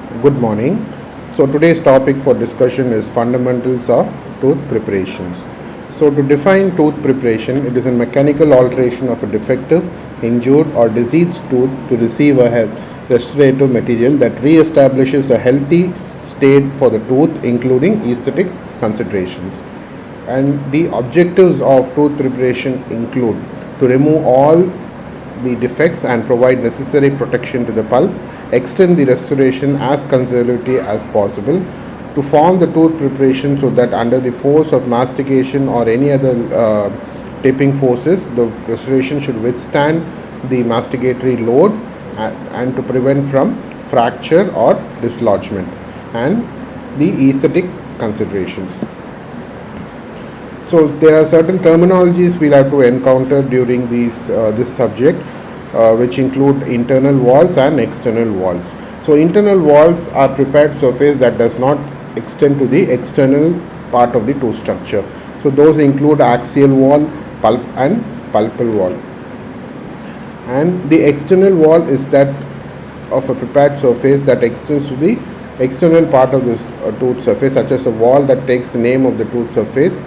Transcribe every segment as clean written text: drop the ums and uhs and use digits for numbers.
Good morning. So today's topic for discussion is fundamentals of tooth preparations. So to define tooth preparation, it is a mechanical alteration of a defective, injured or diseased tooth to receive a restorative material that re-establishes a healthy state for the tooth, including aesthetic considerations. And the objectives of tooth preparation include to remove all the defects and provide necessary protection to the pulp, extend the restoration as conservatively as possible, to form the tooth preparation so that under the force of mastication or any other tapping forces, the restoration should withstand the masticatory load and to prevent from fracture or dislodgement, and the aesthetic considerations. So there are certain terminologies we'll have to encounter during this subject, which include internal walls and external walls. So internal walls are prepared surface that does not extend to the external part of the tooth structure. So those include axial wall, pulp and pulpal wall. And the external wall is that of a prepared surface that extends to the external part of the tooth surface, such as a wall that takes the name of the tooth surface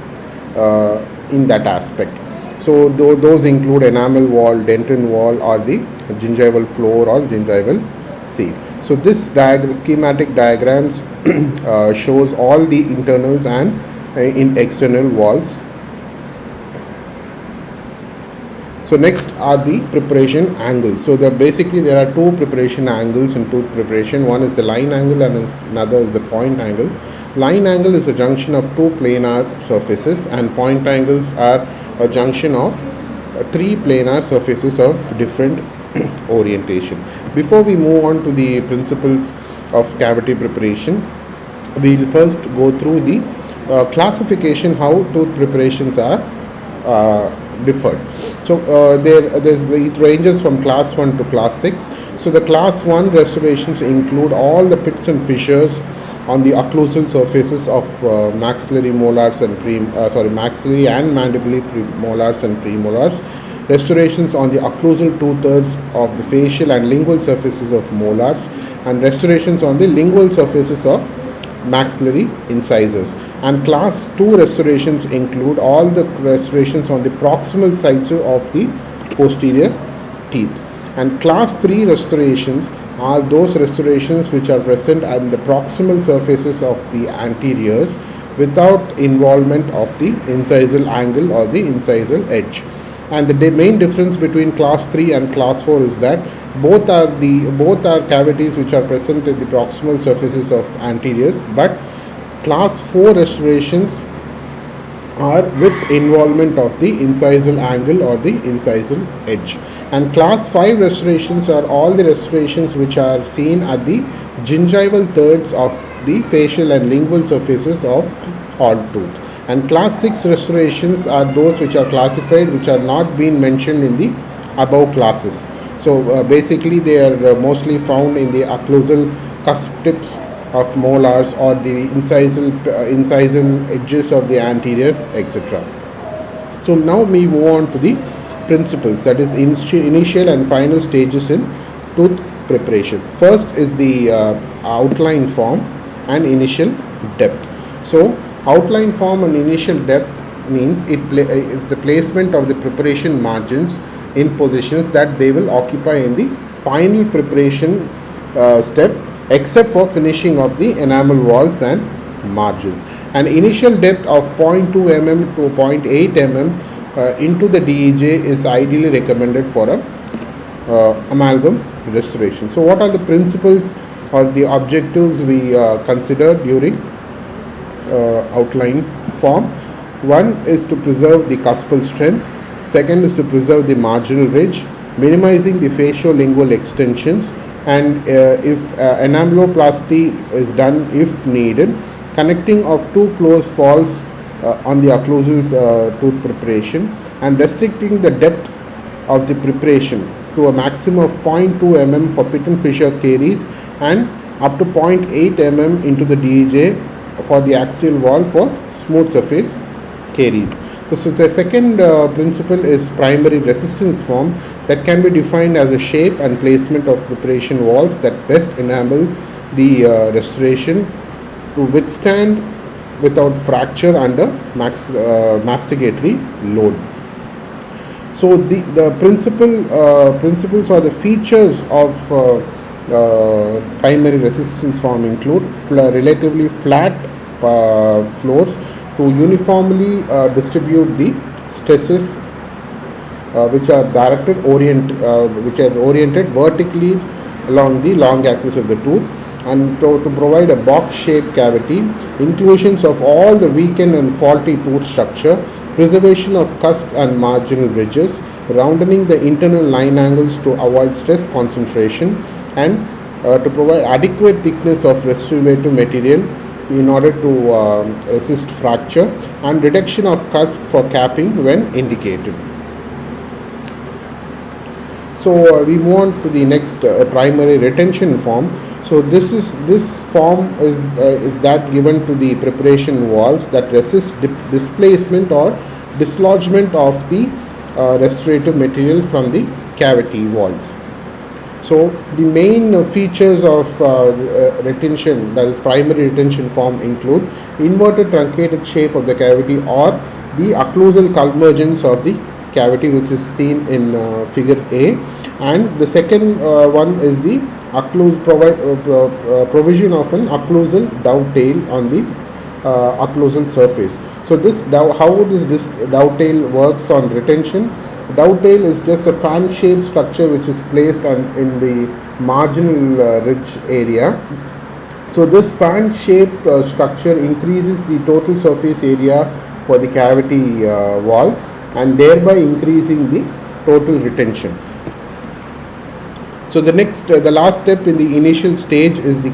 in that aspect. So those include enamel wall, dentin wall, or the gingival floor or gingival seal. So this schematic diagrams shows all the internals and in external walls. So next are the preparation angles. So basically there are two preparation angles in tooth preparation. One is the line angle and another is the point angle. Line angle is a junction of two planar surfaces, and point angles are a junction of three planar surfaces of different orientation. Before we move on to the principles of cavity preparation, we will first go through the classification how tooth preparations are differed. So it ranges from class 1 to class 6. So the class 1 restorations include all the pits and fissures on the occlusal surfaces of maxillary molars and maxillary and mandibular molars and premolars, restorations on the occlusal two-thirds of the facial and lingual surfaces of molars, and restorations on the lingual surfaces of maxillary incisors. And class 2 restorations include all the restorations on the proximal sides of the posterior teeth. And class 3 restorations are those restorations which are present at the proximal surfaces of the anteriors without involvement of the incisal angle or the incisal edge. And the main difference between class 3 and class 4 is that both are cavities which are present at the proximal surfaces of anteriors, but class 4 restorations are with involvement of the incisal angle or the incisal edge. And class 5 restorations are all the restorations which are seen at the gingival thirds of the facial and lingual surfaces of all tooth. And class 6 restorations are those which are classified, which are not being mentioned in the above classes. So basically they are mostly found in the occlusal cusp tips of molars or the incisal edges of the anteriors, etc. So now we move on to the principles, that is initial and final stages in tooth preparation. First is the outline form and initial depth. So outline form and initial depth means it's the placement of the preparation margins in positions that they will occupy in the final preparation step, except for finishing of the enamel walls and margins. An initial depth of 0.2 mm to 0.8 mm into the DEJ is ideally recommended for a amalgam restoration. So what are the principles or the objectives we consider during outline form? One is to preserve the cuspal strength. Second is to preserve the marginal ridge, minimizing the facial-lingual extensions, and if enameloplasty is done if needed, connecting of two closed falls on the occlusal tooth preparation, and restricting the depth of the preparation to a maximum of 0.2 mm for pit and fissure caries and up to 0.8 mm into the DEJ for the axial wall for smooth surface caries. So the second principle is primary resistance form, that can be defined as a shape and placement of preparation walls that best enable the restoration to withstand without fracture under masticatory load. So the principles or the features of primary resistance form include relatively flat floors to uniformly distribute the stresses which are oriented vertically along the long axis of the tooth, and to provide a box-shaped cavity, inclusions of all the weakened and faulty tooth structure, preservation of cusps and marginal ridges, rounding the internal line angles to avoid stress concentration, and to provide adequate thickness of restorative material in order to resist fracture, and reduction of cusp for capping when indicated. So we move on to the next primary retention form. So this form is that given to the preparation walls that resist displacement or dislodgement of the restorative material from the cavity walls. So the main features of retention, that is primary retention form, include inverted truncated shape of the cavity or the occlusal convergence of the cavity, which is seen in figure A, and the second one is the provision of an occlusal dovetail on the occlusal surface. So how this dovetail works on retention. Dovetail is just a fan-shaped structure which is placed in the marginal ridge area. So this fan-shaped structure increases the total surface area for the cavity walls, and thereby increasing the total retention. So the last step in the initial stage is the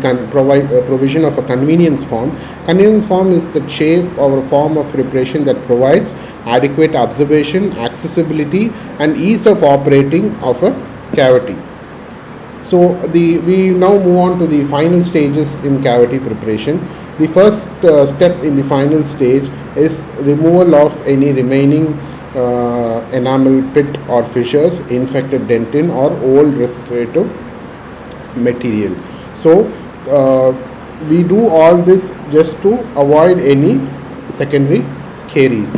provision of a convenience form. Convenience form is the shape or form of preparation that provides adequate observation, accessibility, and ease of operating of a cavity. So we now move on to the final stages in cavity preparation. The first step in the final stage is removal of any remaining enamel pit or fissures, infected dentin, or old restorative material. So we do all this just to avoid any secondary caries.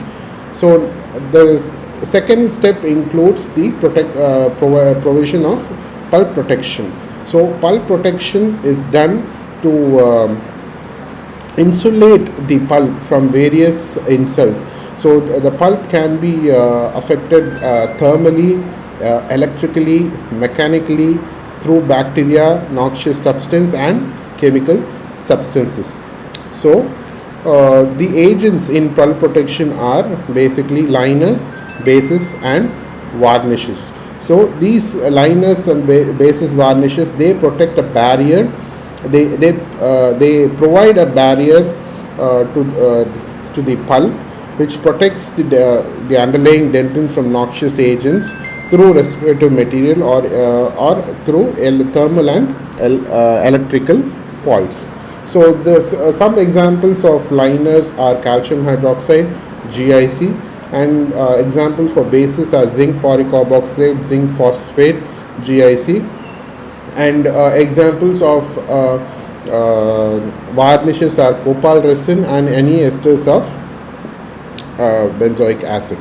So the second step includes the provision of pulp protection. So pulp protection is done to insulate the pulp from various insults. So the pulp can be affected thermally, electrically, mechanically, through bacteria, noxious substance, and chemical substances. So the agents in pulp protection are basically liners, bases, and varnishes. So these liners and bases, varnishes, they protect a barrier. They provide a barrier to the pulp, which protects the underlying dentin from noxious agents through restorative material or through thermal and electrical faults. So some examples of liners are calcium hydroxide, GIC, and examples for bases are zinc polycarboxylate, zinc phosphate, GIC, and examples of varnishes are copal resin and any esters of benzoic acid.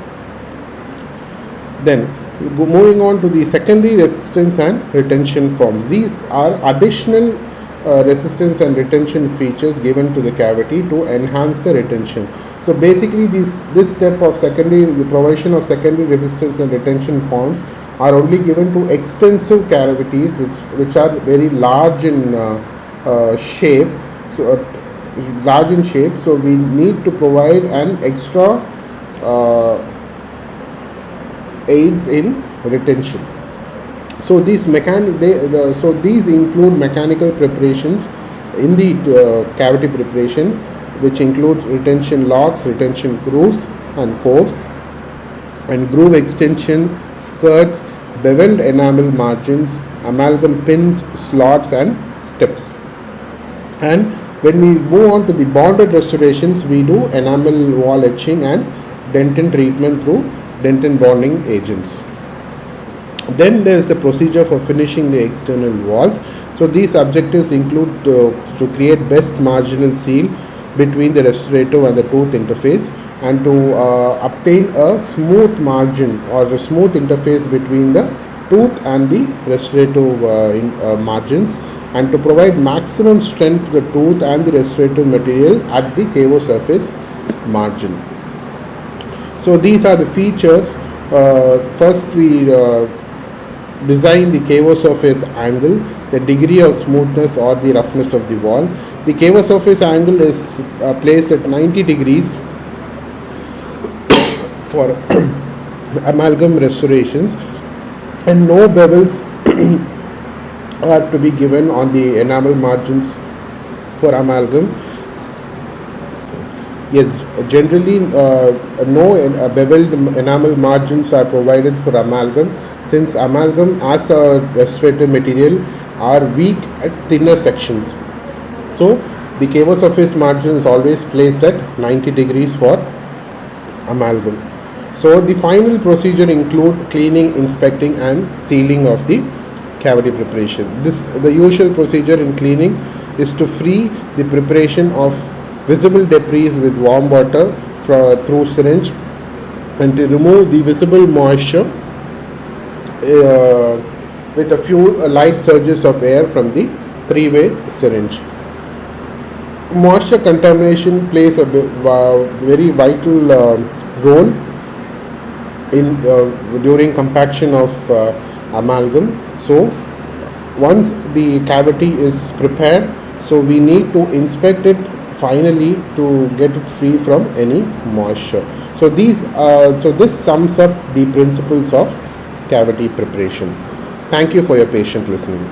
Then moving on to the secondary resistance and retention forms. These are additional resistance and retention features given to the cavity to enhance the retention. So basically this step of the provision of secondary resistance and retention forms are only given to extensive cavities which are very large in shape. So so we need to provide an extra aids in retention. So these include mechanical preparations in the cavity preparation, which includes retention locks, retention grooves and coves, and groove extension, skirts, beveled enamel margins, amalgam pins, slots, and steps. And when we move on to the bonded restorations, we do enamel wall etching and dentin treatment through dentin bonding agents. Then there is the procedure for finishing the external walls. So these objectives include to create best marginal seal between the restorative and the tooth interface, and to obtain a smooth margin or the smooth interface between the tooth and the restorative margins, and to provide maximum strength to the tooth and the restorative material at the KO surface margin. So these are the features. First we design the KO surface angle, the degree of smoothness or the roughness of the wall. The KO surface angle is placed at 90 degrees for amalgam restorations, and no bevels are to be given on the enamel margins for amalgam. Yes, generally no beveled enamel margins are provided for amalgam, since amalgam as a restorative material are weak at thinner sections. So the KO surface margin is always placed at 90 degrees for amalgam. So the final procedure include cleaning, inspecting and sealing of the cavity preparation. The usual procedure in cleaning is to free the preparation of visible debris with warm water through syringe, and to remove the visible moisture with a few light surges of air from the three-way syringe. Moisture contamination plays a very vital role in during compaction of amalgam. So once the cavity is prepared, so we need to inspect it finally to get it free from any moisture. So this sums up the principles of cavity preparation. Thank you for your patient listening.